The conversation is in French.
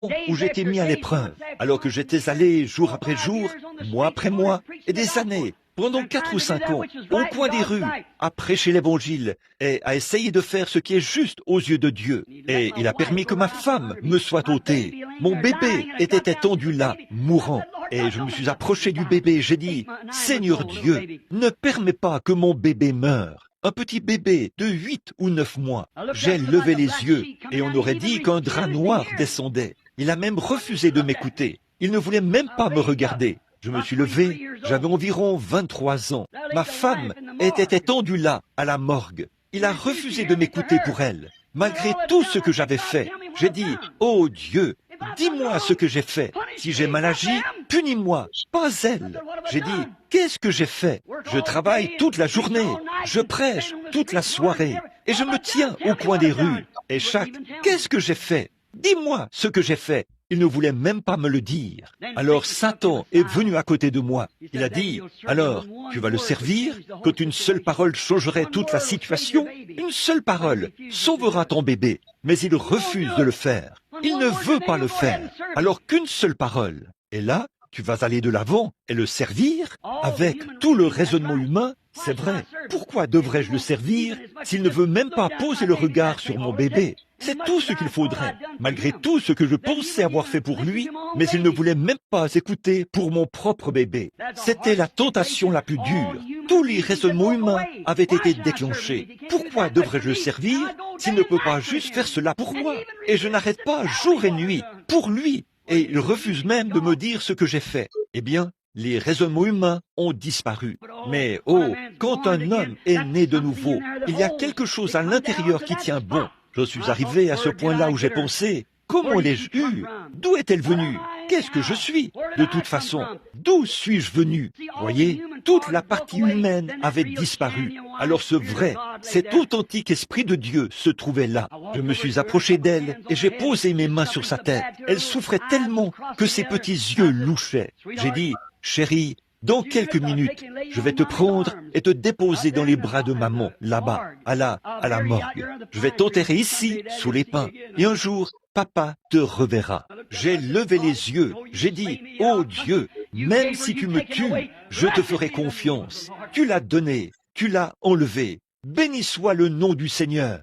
où j'étais mis à l'épreuve, alors que j'étais allé jour après jour, mois après mois, et des années, pendant 4 ou 5 ans, au coin des rues, à prêcher l'évangile et à essayer de faire ce qui est juste aux yeux de Dieu. Et il a permis que ma femme me soit ôtée. Mon bébé était étendu là, mourant. Et je me suis approché du bébé, j'ai dit, « Seigneur Dieu, ne permets pas que mon bébé meure. » Un petit bébé de 8 ou 9 mois. J'ai levé les yeux et on aurait dit qu'un drap noir descendait. Il a même refusé de m'écouter. Il ne voulait même pas me regarder. Je me suis levé, j'avais environ 23 ans. Ma femme était étendue là, à la morgue. Il a refusé de m'écouter pour elle. Malgré tout ce que j'avais fait, j'ai dit, « Oh Dieu, dis-moi ce que j'ai fait. Si j'ai mal agi, punis-moi, pas elle. » J'ai dit, « Qu'est-ce que j'ai fait? Je travaille toute la journée, je prêche toute la soirée, et je me tiens au coin des rues. Et qu'est-ce que j'ai fait? Dis-moi ce que j'ai fait. » Il ne voulait même pas me le dire. Alors Satan est venu à côté de moi. Il a dit, « Alors, tu vas le servir, quand une seule parole changerait toute la situation? Une seule parole sauvera ton bébé. » Mais il refuse de le faire. Il ne veut pas le faire. Alors qu'une seule parole. Et là, tu vas aller de l'avant et le servir avec tout le raisonnement humain. C'est vrai. Pourquoi devrais-je le servir s'il ne veut même pas poser le regard sur mon bébé? C'est tout ce qu'il faudrait, malgré tout ce que je pensais avoir fait pour lui, mais il ne voulait même pas écouter pour mon propre bébé. C'était la tentation la plus dure. Tous les raisonnements humains avaient été déclenchés. Pourquoi devrais-je le servir s'il ne peut pas juste faire cela pour moi? Et je n'arrête pas jour et nuit pour lui. Et il refuse même de me dire ce que j'ai fait. Eh bien, les raisonnements humains ont disparu. Mais oh, quand un homme est né de nouveau, il y a quelque chose à l'intérieur qui tient bon. Je suis arrivé à ce point-là où j'ai pensé, comment l'ai-je eu? D'où est-elle venue? Qu'est-ce que je suis? De toute façon, d'où suis-je venu? Voyez, toute la partie humaine avait disparu. Alors ce vrai, cet authentique esprit de Dieu se trouvait là. Je me suis approché d'elle et j'ai posé mes mains sur sa tête. Elle souffrait tellement que ses petits yeux louchaient. J'ai dit, « Chérie, dans quelques minutes, je vais te prendre et te déposer dans les bras de maman, là-bas, à la morgue. Je vais t'enterrer ici, sous les pins, et un jour, papa te reverra. » J'ai levé les yeux, j'ai dit, « Oh Dieu, même si tu me tues, je te ferai confiance. Tu l'as donné, tu l'as enlevé. Béni soit le nom du Seigneur. »